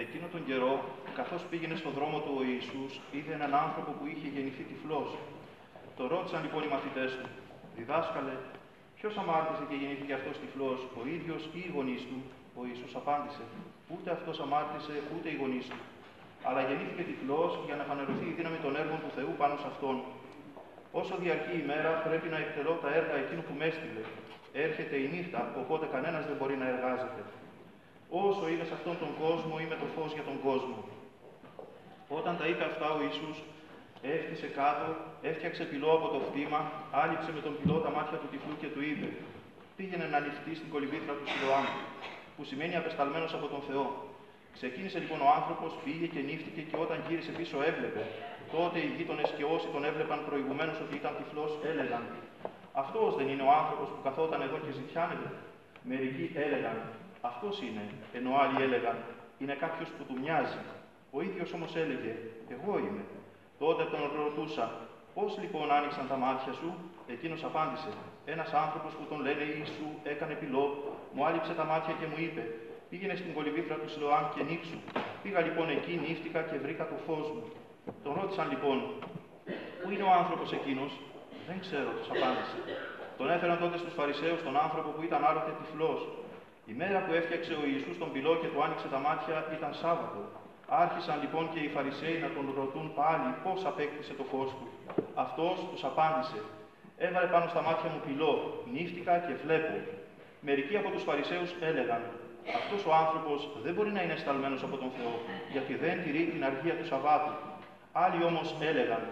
Εκείνο τον καιρό, καθώς πήγαινε στον δρόμο του ο Ιησούς, είδε έναν άνθρωπο που είχε γεννηθεί τυφλός. Το ρώτησαν λοιπόν οι μαθητές του: «Διδάσκαλε, ποιος αμάρτησε και γεννήθηκε αυτός τυφλός, ο ίδιος ή οι γονείς του?» Ο Ιησούς απάντησε: «Ούτε αυτός αμάρτησε, ούτε οι γονείς του. Αλλά γεννήθηκε τυφλός για να φανερωθεί η δύναμη των έργων του Θεού πάνω σε αυτόν. Όσο διαρκεί η μέρα, πρέπει να εκτελώ τα έργα εκείνου που με έστειλε. Έρχεται η νύχτα, οπότε κανένας δεν μπορεί να εργάζεται. Όσο είμαι σε αυτόν τον κόσμο, είμαι το φως για τον κόσμο». Όταν τα είπε αυτά, ο Ιησούς έφτιασε κάτω, έφτιαξε πυλό από το φτήμα, άλυψε με τον πυλό τα μάτια του τυφλού και του είπε: «Πήγαινε να ληφθεί στην κολυβήθρα του Σιλοάμ», που σημαίνει απεσταλμένος από τον Θεό. Ξεκίνησε λοιπόν ο άνθρωπος, πήγε και νύφτηκε, και όταν γύρισε πίσω έβλεπε. Τότε οι γείτονες και όσοι τον έβλεπαν προηγουμένως ότι ήταν τυφλός έλεγαν: «Αυτός δεν είναι ο άνθρωπος που καθόταν εδώ και ζητιάνεται?» Μερικοί έλεγαν: «Αυτός είναι», ενώ άλλοι έλεγαν: «Είναι κάποιος που του μοιάζει». Ο ίδιος όμως έλεγε: «Εγώ είμαι». Τότε τον ρωτούσα: «Πώς λοιπόν άνοιξαν τα μάτια σου?» Εκείνος απάντησε: «Ένας άνθρωπος που τον λένε Ιησού έκανε πυλό, μου άλυψε τα μάτια και μου είπε: Πήγαινε στην κολυβήθρα του Σιλοάμ και νύψου». Πήγα λοιπόν εκεί, νύφτηκα και βρήκα το φως μου. Τον ρώτησαν λοιπόν: «Πού είναι ο άνθρωπος εκείνος?» «Δεν ξέρω», τους απάντησε. Τον έφεραν τότε στους Φαρισαίους τον άνθρωπο που ήταν άλλοτε τυφλός. Η μέρα που έφτιαξε ο Ιησούς τον πυλό και του άνοιξε τα μάτια ήταν Σάββατο. Άρχισαν λοιπόν και οι Φαρισαίοι να τον ρωτούν πάλι πώς απέκτησε το φως του. Αυτός τους απάντησε: «Έβαλε πάνω στα μάτια μου πυλό, νύφτηκα και βλέπω». Μερικοί από τους Φαρισαίους έλεγαν: «Αυτός ο άνθρωπος δεν μπορεί να είναι σταλμένος από τον Θεό, γιατί δεν τηρεί την αργία του Σαββάτου». Άλλοι όμως έλεγαν: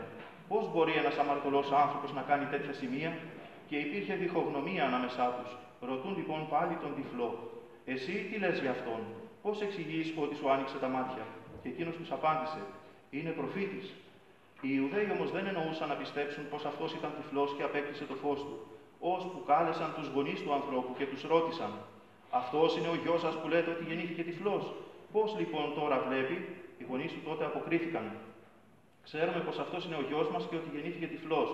«Πώς μπορεί ένας αμαρτωλός άνθρωπος να κάνει τέτοια σημεία?» Και υπήρχε διχογνωμία ανάμεσά τους. Ρωτούν λοιπόν πάλι τον τυφλό: «Εσύ τι λες για αυτόν? Πώς εξηγείς ότι σου άνοιξε τα μάτια?» Και εκείνος τους απάντησε: «Είναι προφήτης». Οι Ιουδαίοι όμως δεν εννοούσαν να πιστέψουν πως αυτός ήταν τυφλός και απέκτησε το φως του, ώσπου κάλεσαν τους γονείς του ανθρώπου και τους ρώτησαν: «Αυτός είναι ο γιος σας που λέτε ότι γεννήθηκε τυφλός? Πώς λοιπόν τώρα βλέπει?» Οι γονείς του τότε αποκρίθηκαν: «Ξέρουμε πως αυτός είναι ο γιος μας και ότι γεννήθηκε τυφλός.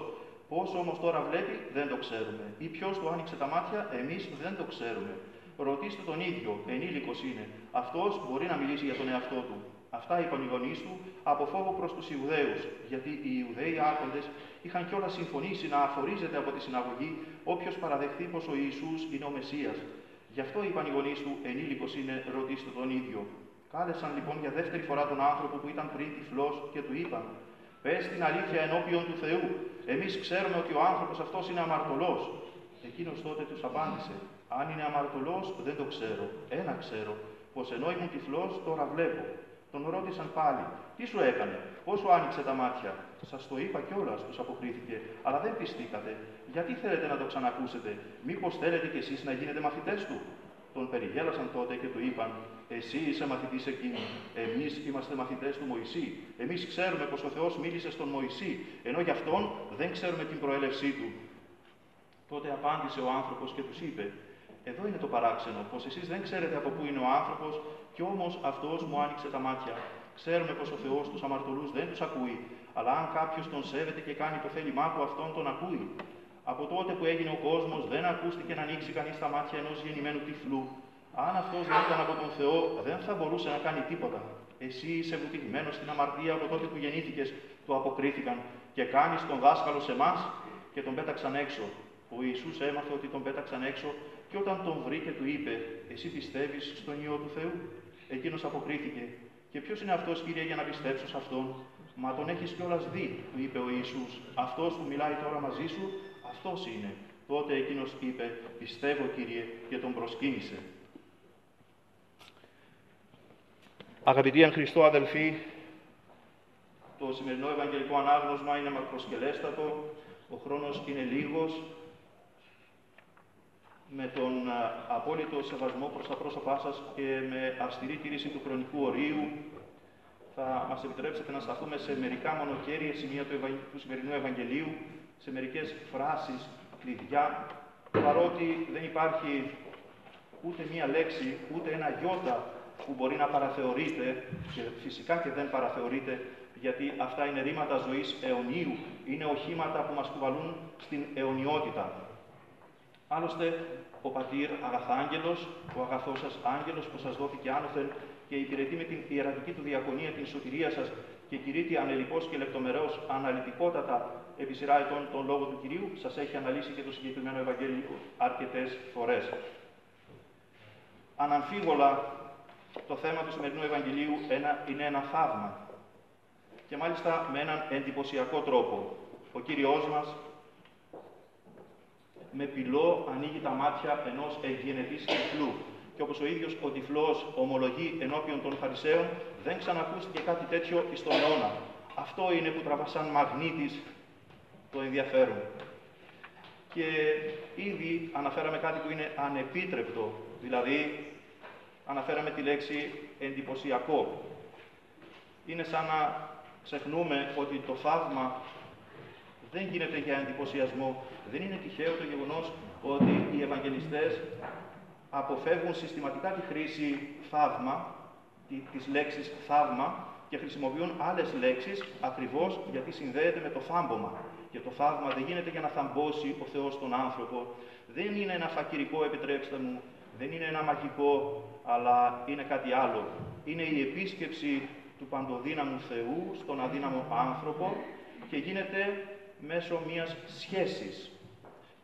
Πώς όμως τώρα βλέπει, δεν το ξέρουμε. Ή ποιος του άνοιξε τα μάτια, εμείς δεν το ξέρουμε. Ρωτήστε τον ίδιο, ενήλικος είναι. Αυτός μπορεί να μιλήσει για τον εαυτό του». Αυτά είπαν οι γονείς του από φόβο προς τους Ιουδαίους, γιατί οι Ιουδαίοι άρχοντες είχαν κιόλας συμφωνήσει να αφορίζεται από τη συναγωγή όποιος παραδεχθεί πως ο Ιησούς είναι ο Μεσσίας. Γι' αυτό είπαν οι γονείς του: «Ενήλικος είναι, ρωτήστε τον ίδιο». Κάλεσαν λοιπόν για δεύτερη φορά τον άνθρωπο που ήταν πριν τυφλός και του είπαν: «Πες την αλήθεια ενώπιον του Θεού. Εμείς ξέρουμε ότι ο άνθρωπος αυτός είναι αμαρτωλός». Εκείνος τότε τους απάντησε: «Αν είναι αμαρτωλός, δεν το ξέρω. Ένα ξέρω, πως ενώ ήμουν τυφλός, τώρα βλέπω». Τον ρώτησαν πάλι: «Τι σου έκανε, πώς σου άνοιξε τα μάτια?» «Σας το είπα κιόλας», τους αποκρίθηκε, «αλλά δεν πιστήκατε. Γιατί θέλετε να το ξανακούσετε? Μήπως θέλετε κι εσείς να γίνετε μαθητές του?» Τον περιγέλασαν τότε και του είπαν: «Εσύ είσαι μαθητής εκείνου. Εμείς είμαστε μαθητές του Μωυσή. Εμείς ξέρουμε πως ο Θεός μίλησε στον Μωυσή, ενώ γι' αυτόν δεν ξέρουμε την προέλευσή του». Τότε απάντησε ο άνθρωπος και τους είπε: «Εδώ είναι το παράξενο, πως εσείς δεν ξέρετε από πού είναι ο άνθρωπος, κι όμως αυτός μου άνοιξε τα μάτια. Ξέρουμε πως ο Θεός τους αμαρτωλούς δεν τους ακούει, αλλά αν κάποιος τον σέβεται και κάνει το θέλημά του, αυτόν τον ακούει. Από τότε που έγινε ο κόσμος, δεν ακούστηκε να ανοίξει κανείς τα μάτια ενός γεννημένου τυφλού. Αν αυτός δεν ήταν από τον Θεό, δεν θα μπορούσε να κάνει τίποτα. Εσύ είσαι βουτυγμένος στην αμαρτία από τότε που γεννήθηκες», του αποκρίθηκαν, «και κάνεις τον δάσκαλο σε εμάς?» Και τον πέταξαν έξω. Ο Ιησούς έμαθε ότι τον πέταξαν έξω, και όταν τον βρήκε του είπε: «Εσύ πιστεύεις στον Υιό του Θεού?» Εκείνος αποκρίθηκε: «Και ποιος είναι αυτός, Κύριε, για να πιστέψω σε αυτόν?» «Μα τον έχεις κιόλας δει», του είπε ο Ιησούς. «Αυτός που μιλάει τώρα μαζί σου, αυτός είναι». Τότε εκείνος είπε: «Πιστεύω, Κύριε», και τον προσκύνησε. Αγαπητοί εν Χριστώ αδελφοί, το σημερινό Ευαγγελικό Ανάγνωσμα είναι μακροσκελέστατο, ο χρόνος είναι λίγος. Με τον απόλυτο σεβασμό προς τα πρόσωπά σας και με αυστηρή τήρηση του χρονικού ορίου, θα μας επιτρέψετε να σταθούμε σε μερικά μονοκέρια σημεία του σημερινού Ευαγγελίου, σε μερικές φράσεις, κλειδιά, παρότι δεν υπάρχει ούτε μία λέξη, ούτε ένα γιώτα που μπορεί να παραθεωρείται, και φυσικά και δεν παραθεωρείται, γιατί αυτά είναι ρήματα ζωής αιωνίου, είναι οχήματα που μας κουβαλούν στην αιωνιότητα. Άλλωστε, ο πατήρ αγαθάγγελος, ο αγαθός σας άγγελος που σας δόθηκε άνωθεν και υπηρετεί με την ιερατική του διακονία την σωτηρία σας και κηρύττει ανελιπώς και λεπτομερώς αναλυτικότατα επί σειρά ετών τον λόγο του Κυρίου, σας έχει αναλύσει και το συγκεκριμένο Ευαγγέλιο αρκετές φορές. Αναμφίβολα, το θέμα του σημερινού Ευαγγελίου είναι ένα θαύμα και μάλιστα με έναν εντυπωσιακό τρόπο. Ο Κύριος μας με πυλό ανοίγει τα μάτια ενός ευγενετής τυφλού και όπως ο ίδιος ο τυφλός ομολογεί ενώπιον των Φαρισαίων, δεν ξανακούστηκε κάτι τέτοιο εις τον αιώνα. Αυτό είναι που τραβά σαν μαγνήτης το ενδιαφέρον. Και ήδη αναφέραμε κάτι που είναι ανεπίτρεπτο, δηλαδή αναφέραμε τη λέξη εντυπωσιακό. Είναι σαν να ξεχνούμε ότι το θαύμα δεν γίνεται για εντυπωσιασμό. Δεν είναι τυχαίο το γεγονός ότι οι Ευαγγελιστές αποφεύγουν συστηματικά τη χρήση θαύμα, της λέξης θαύμα, και χρησιμοποιούν άλλες λέξεις ακριβώς γιατί συνδέεται με το θάμπομα. Και το θαύμα δεν γίνεται για να θαμπώσει ο Θεός τον άνθρωπο. Δεν είναι ένα φακυρικό, επιτρέψτε μου, δεν είναι ένα μαγικό, αλλά είναι κάτι άλλο. Είναι η επίσκεψη του παντοδύναμου Θεού στον αδύναμο άνθρωπο και γίνεται μέσω μιας σχέσης.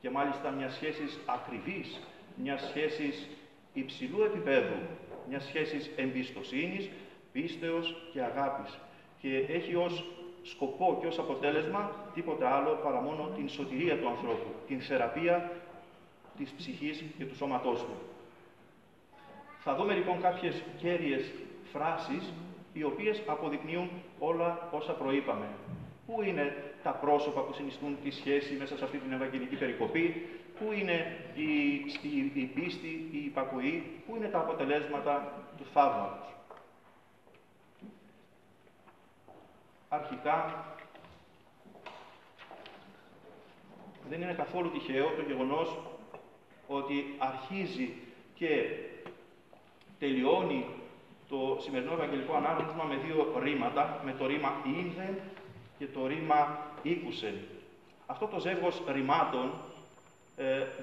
Και μάλιστα μιας σχέσης ακριβής, μιας σχέσης υψηλού επίπεδου, μιας σχέσης εμπιστοσύνης, πίστεως και αγάπης. Και έχει ως σκοπό και ως αποτέλεσμα τίποτα άλλο παρά μόνο την σωτηρία του ανθρώπου, την θεραπεία της ψυχής και του σώματός του. Θα δούμε λοιπόν κάποιες κέρυες φράσεις οι οποίες αποδεικνύουν όλα όσα προείπαμε. Πού είναι τα πρόσωπα που συνιστούν τη σχέση μέσα σε αυτή την Ευαγγελική περικοπή, πού είναι η πίστη, η υπακοή, πού είναι τα αποτελέσματα του θαύματος. Αρχικά, δεν είναι καθόλου τυχαίο το γεγονός ότι αρχίζει και τελειώνει το σημερινό Ευαγγελικό ανάγνωσμα με δύο ρήματα, με το ρήμα «είδε» και το ρήμα «ήκουσε». Αυτό το ζεύγος ρημάτων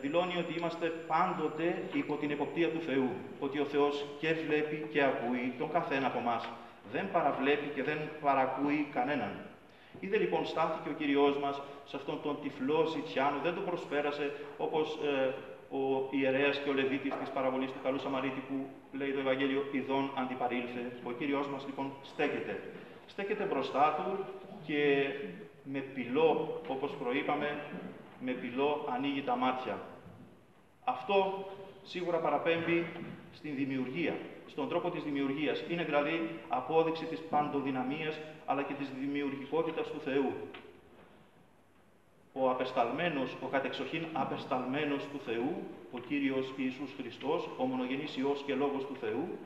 δηλώνει ότι είμαστε πάντοτε υπό την εποπτεία του Θεού, ότι ο Θεός και βλέπει και ακούει τον καθένα από εμάς. Δεν παραβλέπει και δεν παρακούει κανέναν. Είδε λοιπόν στάθηκε ο Κύριος μας σε αυτόν τον τυφλό ζητιάνο, δεν τον προσπέρασε όπως ο ιερέας και ο Λεβίτης της παραβολής του Καλού Σαμαρίτη που λέει το Ευαγγέλιο «Ιδών αντιπαρήλθε». Ο Κύριος μας λοιπόν στέκεται. Στέκεται μπροστά του και με πυλό, όπως προείπαμε, με πυλό ανοίγει τα μάτια. Αυτό σίγουρα παραπέμπει στην δημιουργία, στον τρόπο της δημιουργίας. Είναι δηλαδή απόδειξη της παντοδυναμίας αλλά και της δημιουργικότητας του Θεού. Ο απεσταλμένος, ο κατεξοχήν απεσταλμένος του Θεού, ο Κύριος Ιησούς Χριστός, ο μονογενής Υιός και Λόγος του Θεού,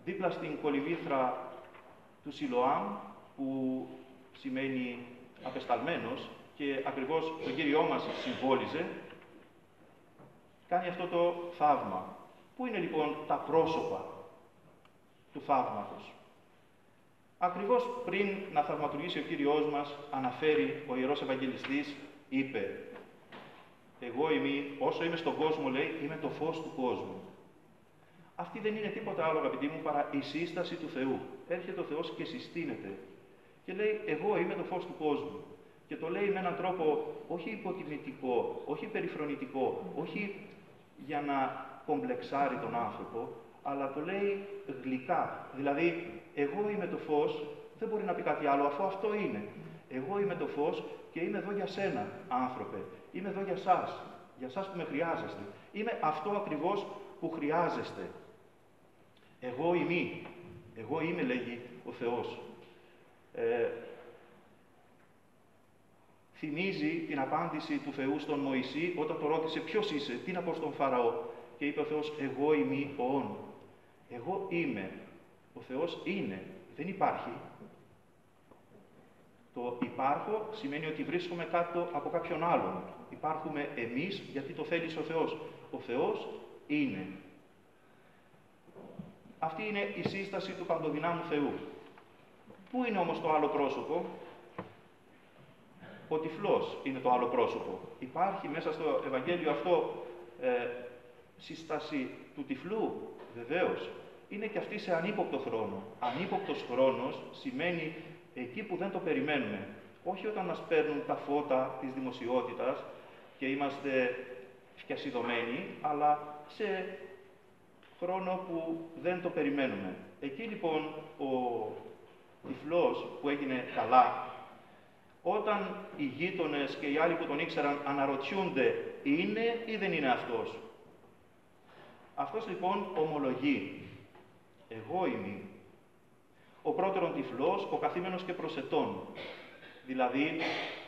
δίπλα στην κολυβήθρα του Σιλοάμ, που σημαίνει απεσταλμένος και ακριβώς τον Κύριό μας συμβόλιζε, κάνει αυτό το θαύμα. Πού είναι λοιπόν τα πρόσωπα του θαύματος? Ακριβώς πριν να θαυματουργήσει ο Κύριος μας, αναφέρει ο Ιερός Ευαγγελιστής, είπε «Εγώ όσο είμαι στον κόσμο, λέει, είμαι το φως του κόσμου». Αυτή δεν είναι τίποτα άλλο, αγαπητοί μου, παρά η σύσταση του Θεού. Έρχεται ο Θεός και συστήνεται και λέει «Εγώ είμαι το φως του κόσμου». Και το λέει με έναν τρόπο όχι υποτιμητικό, όχι περιφρονητικό, όχι για να κομπλεξάρει τον άνθρωπο, αλλά το λέει γλυκά. Δηλαδή, εγώ είμαι το φως, δεν μπορεί να πει κάτι άλλο, αφού αυτό είναι. Εγώ είμαι το φως και είμαι εδώ για σένα, άνθρωπε. Είμαι εδώ για σας που με χρειάζεστε. Είμαι αυτό ακριβώς που χρειάζεστε. Εγώ είμαι, λέγει ο Θεός. Θυμίζει την απάντηση του Θεού στον Μωυσή όταν το ρώτησε ποιος είσαι, τι να πω στον Φαραώ. Και είπε ο Θεός, εγώ είμαι ο όν. Εγώ είμαι. Ο Θεός είναι. Δεν υπάρχει. Το υπάρχω σημαίνει ότι βρίσκομαι κάτω από κάποιον άλλον. Υπάρχουμε εμείς γιατί το θέλει ο Θεός. Ο Θεός είναι. Αυτή είναι η σύσταση του παντοδυνάμου Θεού. Πού είναι όμως το άλλο πρόσωπο? Ο τυφλός είναι το άλλο πρόσωπο. Υπάρχει μέσα στο Ευαγγέλιο αυτό σύσταση του τυφλού, βεβαίως. Είναι και αυτή σε ανύποπτο χρόνο. Ανύποπτος χρόνος σημαίνει εκεί που δεν το περιμένουμε. Όχι όταν μας παίρνουν τα φώτα της δημοσιότητας και είμαστε φτιασιδωμένοι, αλλά σε χρόνο που δεν το περιμένουμε. Εκεί λοιπόν ο τυφλός που έγινε καλά, όταν οι γείτονες και οι άλλοι που τον ήξεραν αναρωτιούνται είναι ή δεν είναι αυτός. Αυτός λοιπόν ομολογεί. Εγώ είμαι. Ο πρώτερον τυφλός, ο καθήμενος και προσετών. Δηλαδή,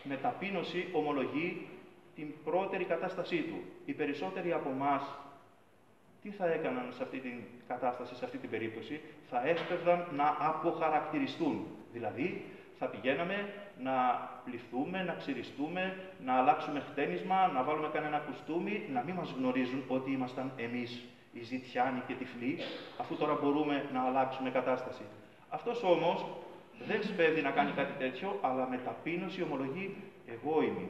με ταπείνωση ομολογεί την πρώτερη κατάστασή του. Οι περισσότεροι από εμάς τι θα έκαναν σε αυτή την κατάσταση, σε αυτή την περίπτωση? Θα έσπευδαν να αποχαρακτηριστούν. Δηλαδή, θα πηγαίναμε να πληθούμε, να ξυριστούμε, να αλλάξουμε χτένισμα, να βάλουμε κανένα κουστούμι, να μην μας γνωρίζουν ότι ήμασταν εμείς οι ζητιάνοι και τυφλοί, αφού τώρα μπορούμε να αλλάξουμε κατάσταση. Αυτός όμως δεν σπέβδει να κάνει κάτι τέτοιο, αλλά με ταπείνωση ομολογεί εγώ είμαι.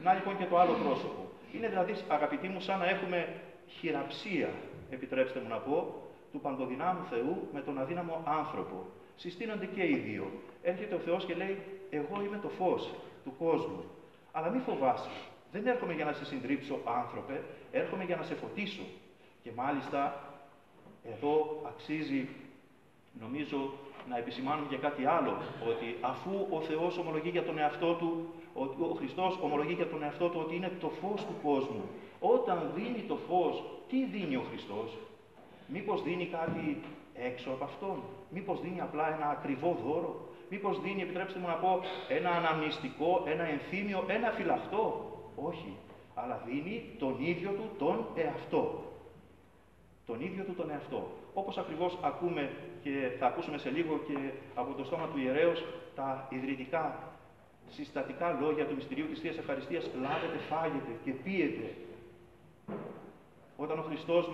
Να λοιπόν και το άλλο πρόσωπο. Είναι δηλαδή, αγαπητοί μου, σαν να έχουμε χειραψία, επιτρέψτε μου να πω, του παντοδυνάμου Θεού με τον αδύναμο άνθρωπο. Συστήνονται και οι δύο. Έρχεται ο Θεός και λέει, εγώ είμαι το φως του κόσμου. Αλλά μη φοβάσαι. Δεν έρχομαι για να σε συντρίψω, άνθρωπε, έρχομαι για να σε φωτίσω. Και μάλιστα, εδώ αξίζει, νομίζω, να επισημάνουμε και κάτι άλλο, ότι αφού ο Θεός ομολογεί για τον εαυτό του, ότι ο Χριστός ομολογεί για τον εαυτό του ότι είναι το φως του κόσμου, όταν δίνει το φως, τι δίνει ο Χριστός? Μήπως δίνει κάτι έξω από Αυτόν? Μήπως δίνει απλά ένα ακριβό δώρο? Μήπως δίνει, επιτρέψτε μου να πω, ένα αναμνηστικό, ένα ενθύμιο, ένα φυλαχτό? Όχι, αλλά δίνει τον ίδιο του τον εαυτό. Τον ίδιο του τον εαυτό. Όπως ακριβώς ακούμε και θα ακούσουμε σε λίγο και από το στόμα του ιερέως τα ιδρυτικά, συστατικά λόγια του μυστηρίου της Θείας Ευχαριστίας, λάβετε, φάγετε και πίετε. Όταν ο Χριστός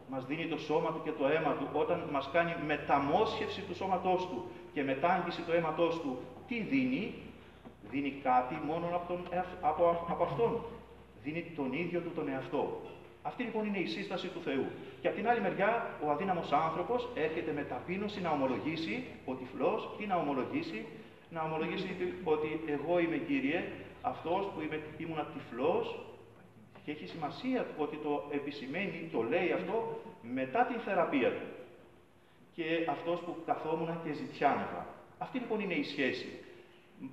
μας δίνει το σώμα Του και το αίμα Του, όταν μας κάνει μεταμόσχευση του σώματός Του και μετάγγιση του αίματός Του, τι δίνει? Δίνει κάτι μόνο από Αυτόν. Δίνει τον ίδιο Του τον εαυτό. Αυτή λοιπόν είναι η σύσταση του Θεού. Και από την άλλη μεριά, ο αδύναμος άνθρωπος έρχεται με ταπείνωση να ομολογήσει, ο τυφλός, τι να ομολογήσει? Να ομολογήσει ότι εγώ είμαι, Κύριε, αυτός που ήμουνα τυφλός, και έχει σημασία ότι το επισημαίνει, το λέει αυτό μετά την θεραπεία του. Και αυτός που καθόμουν και ζητιάνευα. Αυτή λοιπόν είναι η σχέση.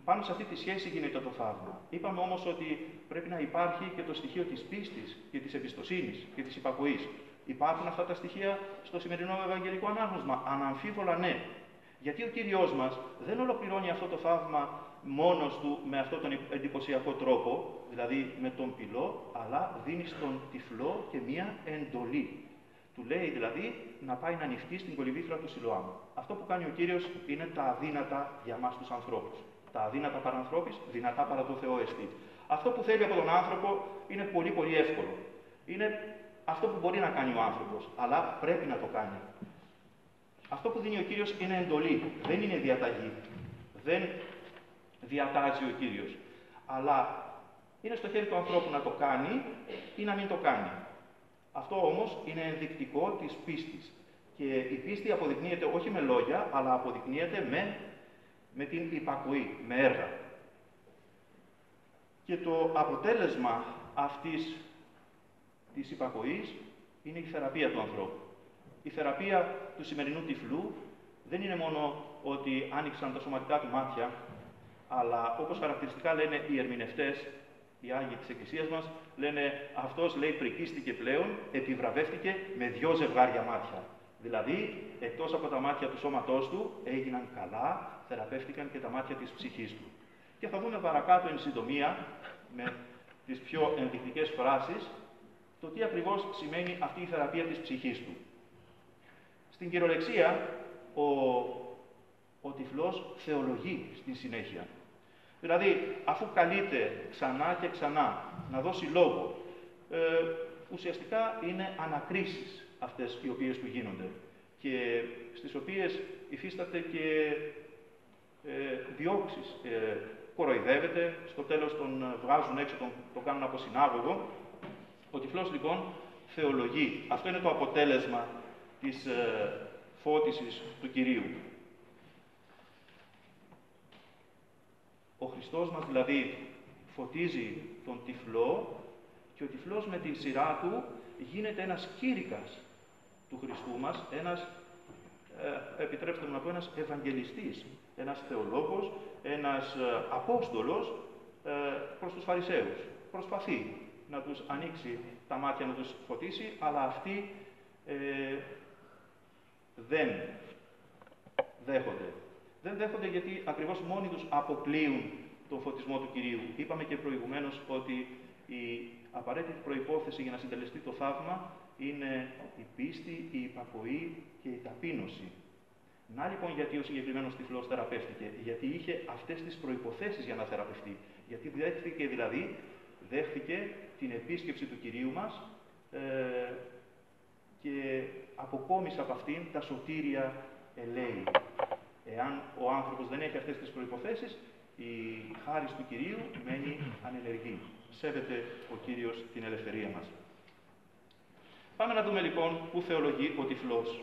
Πάνω σε αυτή τη σχέση γίνεται το θαύμα. Είπαμε όμως ότι πρέπει να υπάρχει και το στοιχείο της πίστης και της εμπιστοσύνης και της υπακοής. Υπάρχουν αυτά τα στοιχεία στο σημερινό Ευαγγελικό Ανάγνωσμα? Αναμφίβολα ναι. Γιατί ο Κύριος μας δεν ολοκληρώνει αυτό το θαύμα μόνος Του με αυτόν τον εντυπωσιακό τρόπο, δηλαδή με τον πυλό, αλλά δίνει στον τυφλό και μία εντολή. Του λέει δηλαδή να πάει να ανοιχτεί στην κολυμβήθρα του Σιλοάμ. Αυτό που κάνει ο Κύριος είναι τα αδύνατα για μας τους ανθρώπους. Τα αδύνατα παρά ανθρώπης, δυνατά παρά το Θεό εστί. Αυτό που θέλει από τον άνθρωπο είναι πολύ πολύ εύκολο. Είναι αυτό που μπορεί να κάνει ο άνθρωπος, αλλά πρέπει να το κάνει. Αυτό που δίνει ο Κύριος είναι εντολή, δεν είναι διαταγή. Δεν διατάζει ο Κύριος. Αλλά είναι στο χέρι του ανθρώπου να το κάνει ή να μην το κάνει. Αυτό όμως είναι ενδεικτικό της πίστης. Και η πίστη αποδεικνύεται όχι με λόγια, αλλά αποδεικνύεται με την υπακοή, με έργα. Και το αποτέλεσμα αυτής της υπακοής είναι η θεραπεία του ανθρώπου. Η θεραπεία του σημερινού τυφλού δεν είναι μόνο ότι άνοιξαν τα σωματικά του μάτια, αλλά όπως χαρακτηριστικά λένε οι ερμηνευτές, οι Άγιοι της Εκκλησίας μας, λένε αυτός, λέει, πρικίστηκε πλέον, επιβραβεύτηκε με 2 ζευγάρια μάτια. Δηλαδή, εκτός από τα μάτια του σώματός του, έγιναν καλά, θεραπεύτηκαν και τα μάτια της ψυχής του. Και θα δούμε παρακάτω εν συντομία, με τις πιο ενδεικτικές φράσεις, το τι ακριβώς σημαίνει αυτή η θεραπεία της ψυχής του. Στην κυριολεξία, ο τυφλός θεολογεί στη συνέχεια. Δηλαδή, αφού καλείται ξανά και ξανά να δώσει λόγο, ουσιαστικά είναι ανακρίσεις αυτές οι οποίες του γίνονται και στις οποίες υφίσταται και διώξεις. Κοροϊδεύεται, στο τέλος τον βγάζουν έξω, το κάνουν από συνάγωγο. Ο τυφλός λοιπόν θεολογεί. Αυτό είναι το αποτέλεσμα της φώτισης του Κυρίου. Ο Χριστός μας δηλαδή φωτίζει τον τυφλό και ο τυφλός με τη σειρά του γίνεται ένας κήρυκας του Χριστού μας, ένας, επιτρέψτε μου να πω, ένας ευαγγελιστής, ένας θεολόγος, ένας απόστολος προς τους Φαρισαίους. Προσπαθεί να τους ανοίξει τα μάτια, να τους φωτίσει, αλλά αυτοί δεν δέχονται. Δεν δέχονται γιατί ακριβώς μόνοι τους αποκλείουν τον φωτισμό του Κυρίου. Είπαμε και προηγουμένως ότι η απαραίτητη προϋπόθεση για να συντελεστεί το θαύμα είναι η πίστη, η υπακοή και η ταπείνωση. Να λοιπόν γιατί ο συγκεκριμένος τυφλός θεραπεύτηκε, γιατί είχε αυτές τις προϋποθέσεις για να θεραπευτεί. Γιατί δέχθηκε την επίσκεψη του Κυρίου μας και αποκόμισε από αυτήν τα σωτήρια ελέη. Εάν ο άνθρωπος δεν έχει αυτές τις προϋποθέσεις, η χάρις του Κυρίου μένει ανενεργή. Σέβεται ο Κύριος την ελευθερία μας. Πάμε να δούμε λοιπόν πού θεολογεί ο τυφλός.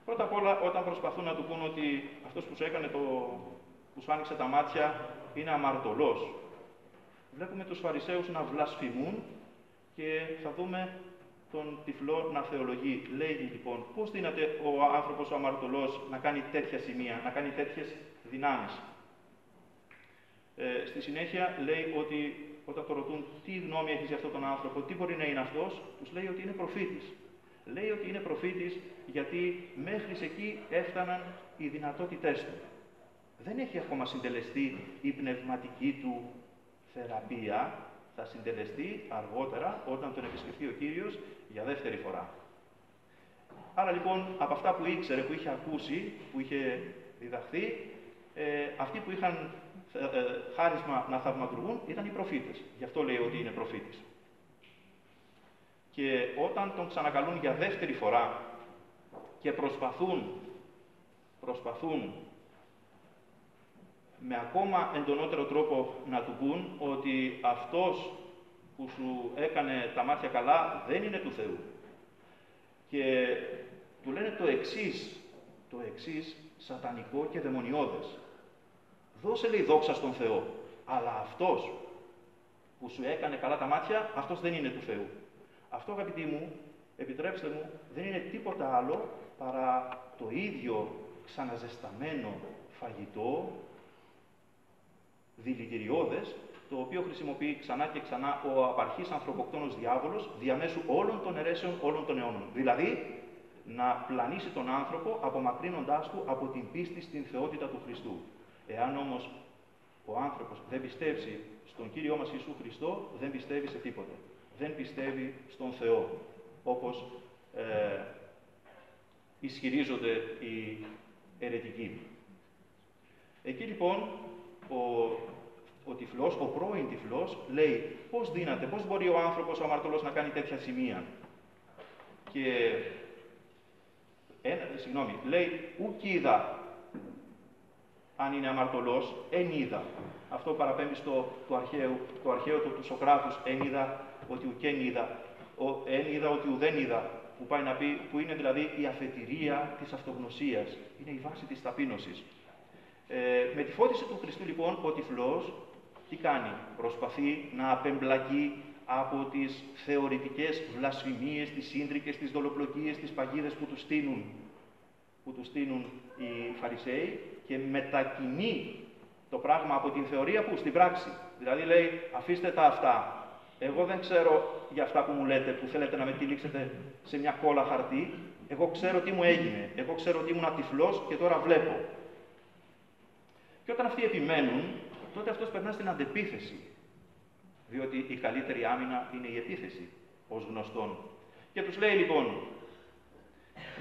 Πρώτα απ' όλα, όταν προσπαθούν να του πούν ότι αυτός που σου άνοιξε τα μάτια είναι αμαρτωλός. Βλέπουμε τους Φαρισαίους να βλασφημούν και θα δούμε τον τυφλό να θεολογεί. Λέγει λοιπόν, πώς δύναται ο άνθρωπος ο αμαρτωλός να κάνει τέτοια σημεία, να κάνει τέτοιες δυνάμεις. Στη συνέχεια λέει ότι όταν το ρωτούν τι γνώμη έχεις για αυτόν τον άνθρωπο, τι μπορεί να είναι αυτός, τους λέει ότι είναι προφήτης. Λέει ότι είναι προφήτης γιατί μέχρι εκεί έφταναν οι δυνατότητές του. Δεν έχει ακόμα συντελεστεί η πνευματική του θεραπεία, θα συντελεστεί αργότερα όταν τον επισκεφτεί ο Κύριος για δεύτερη φορά. Άρα λοιπόν από αυτά που ήξερε, που είχε ακούσει, που είχε διδαχθεί, αυτοί που είχαν χάρισμα να θαυματουργούν ήταν οι προφήτες. Γι' αυτό λέει ότι είναι προφήτης. Και όταν τον ξανακαλούν για δεύτερη φορά και προσπαθούν με ακόμα εντονότερο τρόπο να του πούν ότι αυτός που σου έκανε τα μάτια καλά δεν είναι του Θεού. Και του λένε το εξής σατανικό και δαιμονιώδες. Δώσε, λέει, δόξα στον Θεό, αλλά αυτός που σου έκανε καλά τα μάτια, αυτός δεν είναι του Θεού. Αυτό, αγαπητοί μου, επιτρέψτε μου, δεν είναι τίποτα άλλο παρά το ίδιο ξαναζεσταμένο φαγητό, δηλητηριώδες, το οποίο χρησιμοποιεί ξανά και ξανά ο απαρχής ανθρωποκτόνος διάβολος διαμέσου όλων των αιρέσεων όλων των αιώνων. Δηλαδή, να πλανήσει τον άνθρωπο απομακρύνοντάς του από την πίστη στην θεότητα του Χριστού. Εάν όμως ο άνθρωπος δεν πιστεύσει στον Κύριό μας Ιησού Χριστό, δεν πιστεύει σε τίποτε. Δεν πιστεύει στον Θεό, όπως ισχυρίζονται οι αιρετικοί. Εκεί λοιπόν ο τυφλός, ο πρώην τυφλός, λέει πώς δύναται, πώς μπορεί ο άνθρωπος, ο αμαρτωλός να κάνει τέτοια σημεία. Και λέει ουκ είδα αν είναι αμαρτωλός, εν είδα. Αυτό παραπέμπει το αρχαίο του Σοκράτους, εν είδα ότι ουκέν είδα, εν είδα ότι ουδέν είδα, που πάει να πει, που είναι δηλαδή η αφετηρία της αυτογνωσίας, είναι η βάση της ταπείνωσης. Με τη φώτιση του Χριστού λοιπόν, ο τυφλός τι κάνει, προσπαθεί να απεμπλακεί από τις θεωρητικές βλασφημίες, τις σύντρικες, τις δολοπλοκίες, τις παγίδες που του στείνουν οι Φαρισαίοι και μετακινεί το πράγμα από την θεωρία στην πράξη. Δηλαδή λέει, αφήστε τα αυτά. Εγώ δεν ξέρω για αυτά που μου λέτε, που θέλετε να με τυλίξετε σε μια κόλλα χαρτί. Εγώ ξέρω τι μου έγινε. Εγώ ξέρω ότι ήμουν τυφλός και τώρα βλέπω. Και όταν αυτοί επιμένουν, τότε αυτός περνά στην αντεπίθεση. Διότι η καλύτερη άμυνα είναι η επίθεση, ως γνωστόν. Και τους λέει λοιπόν,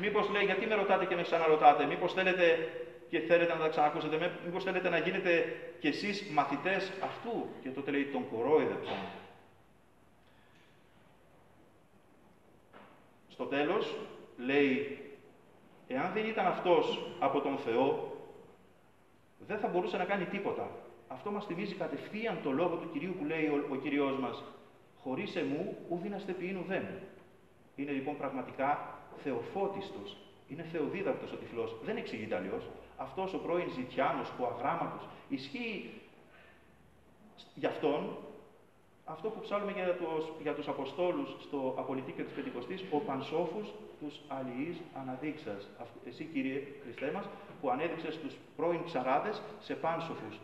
μήπως λέει, γιατί με ρωτάτε και με ξαναρωτάτε, μήπως θέλετε και θέλετε να τα ξανακούσετε, μήπως θέλετε να γίνετε κι εσείς μαθητές αυτού. Και τότε λέει, τον κορόιδεψαν. Στο τέλος, λέει, εάν δεν ήταν αυτός από τον Θεό, δεν θα μπορούσε να κάνει τίποτα. Αυτό μας θυμίζει κατευθείαν το λόγο του Κυρίου που λέει ο Κύριος μας, χωρίς εμού ουδήναστε ποιήν ουδέν. Είναι λοιπόν πραγματικά θεοφώτιστος. Είναι θεοδίδακτος ο τυφλός. Δεν εξηγείται αλλιώς. Αυτός ο πρώην ζητιάνος, ο αγράμματος, ισχύει για αυτόν αυτό που ψάλουμε για τους Αποστόλους στο Απολυτίκιο της Πεντηκοστής, ο Πανσόφους τους αλληλείς αναδείξας. Εσύ, Κύριε Χριστέ μας, που ανέδειξες τους πρώην ψαράδες σε πάνσοφους.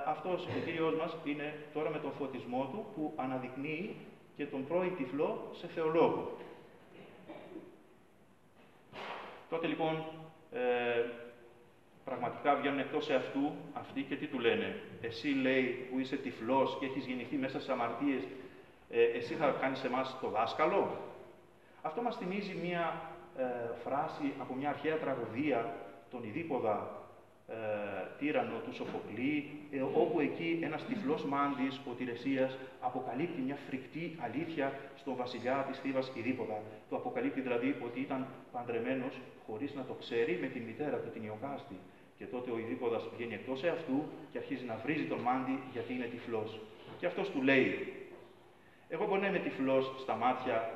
Αυτός ο Κύριος μας είναι τώρα με τον φωτισμό του που αναδεικνύει και τον πρώην τυφλό σε θεολόγο. Τότε λοιπόν πραγματικά βγαίνουν εκτός εαυτού αυτοί και τι του λένε. Εσύ, λέει, που είσαι τυφλός και έχεις γεννηθεί μέσα σε αμαρτίες, εσύ θα κάνεις εμάς το δάσκαλο. Αυτό μας θυμίζει μία φράση από μια αρχαία τραγωδία, τον Ιδίποδα τύραννο του Σοφοκλή, όπου εκεί ένας τυφλός μάντης, ο Τηρεσίας, αποκαλύπτει μια φρικτή αλήθεια στον βασιλιά της Θήβας Ιδίποδα. Το αποκαλύπτει δηλαδή ότι ήταν παντρεμένος, χωρίς να το ξέρει, με τη μητέρα του, την Ιωκάστη. Και τότε ο Ιδίποδας βγαίνει εκτός εαυτού και αρχίζει να βρίζει τον μάντη γιατί είναι τυφλός. Και αυτός του λέει: εγώ μπορεί να είμαι τυφλός στα μάτια,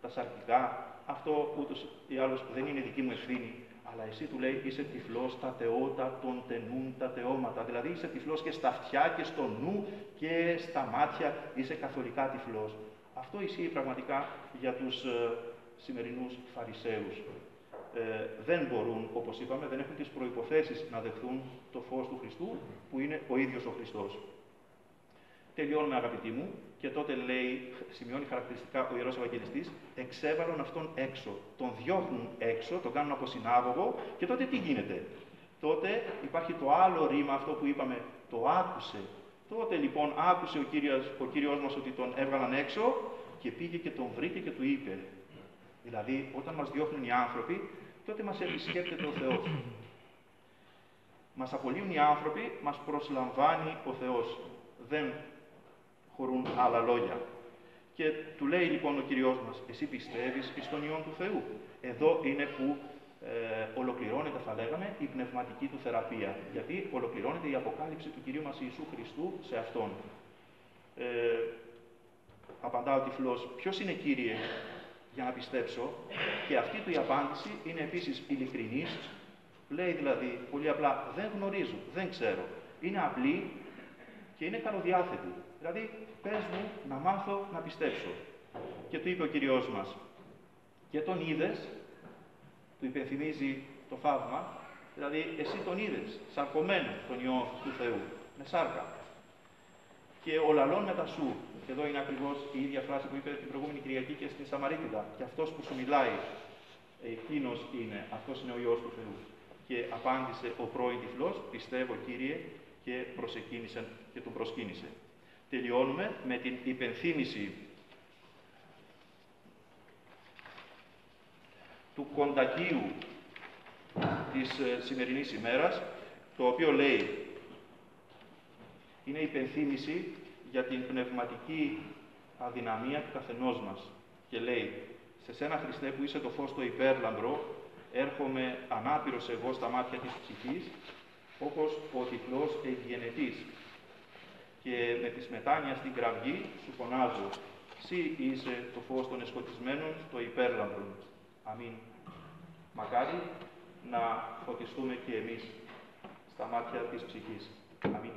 τα σαρκικά, αυτό ούτως ή άλλως δεν είναι δική μου ευθύνη. Αλλά εσύ, του λέει, είσαι τυφλός στα θεότα των τενούν τα θεώματα. Δηλαδή είσαι τυφλός και στα αυτιά και στο νου και στα μάτια, είσαι καθολικά τυφλός. Αυτό ισχύει πραγματικά για τους σημερινούς Φαρισαίους. Δεν μπορούν, όπως είπαμε, δεν έχουν τις προϋποθέσεις να δεχθούν το φως του Χριστού, που είναι ο ίδιος ο Χριστός. Τελειώνουμε, αγαπητοί μου, και τότε λέει, σημειώνει χαρακτηριστικά ο Ιερός Ευαγγελιστής, εξέβαλον αυτόν έξω. Τον διώχνουν έξω, τον κάνουν από συνάγωγο και τότε τι γίνεται. Τότε υπάρχει το άλλο ρήμα, αυτό που είπαμε, το άκουσε. Τότε λοιπόν άκουσε ο Κύριος μας ότι τον έβγαλαν έξω και πήγε και τον βρήκε και του είπε. Δηλαδή, όταν μας διώχνουν οι άνθρωποι, τότε μας επισκέπτεται ο Θεός. Μας απολύουν οι άνθρωποι, μας προσλαμβάνει ο Θεός. Δεν χωρούν άλλα λόγια. Και του λέει λοιπόν ο Κυριός μας, εσύ πιστεύεις εις τον Υιόν του Θεού. Εδώ είναι που ολοκληρώνεται, θα λέγαμε, η πνευματική του θεραπεία. Γιατί ολοκληρώνεται η αποκάλυψη του Κυρίου μας Ιησού Χριστού σε Αυτόν. Απαντά ο τυφλός, ποιος είναι, Κύριε, για να πιστέψω? Και αυτή του η απάντηση είναι επίσης ειλικρινής. Λέει δηλαδή πολύ απλά, δεν γνωρίζω, δεν ξέρω. Είναι απλή και είναι καλοδιάθετη. Δηλαδή, πες μου να μάθω να πιστέψω. Και του είπε ο Κυριός μας, και τον είδες, του υπενθυμίζει το θαύμα, δηλαδή εσύ τον είδες, σαρκωμένο τον Υιό του Θεού, με σάρκα. Και ο λαλών μετά σου, και εδώ είναι ακριβώς η ίδια φράση που είπε την προηγούμενη Κυριακή και στην Σαμαρίτιδα, και αυτός που σου μιλάει, εκείνος είναι, αυτός είναι ο Υιός του Θεού. Και απάντησε ο πρώην τυφλός, πιστεύω, Κύριε, και προσεκίνησε και τον προσκύνησε. Τελειώνουμε με την υπενθύμηση του κοντακίου της σημερινής ημέρας, το οποίο λέει, είναι υπενθύμηση για την πνευματική αδυναμία του καθενός μας. Και λέει, σε σένα, Χριστέ, που είσαι το φως το υπέρλαμπρο, έρχομαι ανάπηρος εγώ στα μάτια της ψυχής, όπως ο τυφλός ευγενετής. Και με τη σμετάνια στην κραυγή σου φωνάζω, «Συ είσαι το φως των εσκοτισμένων, το υπέρλαμπρον». Αμήν. Μακάρι να φωτιστούμε και εμείς στα μάτια της ψυχής. Αμήν.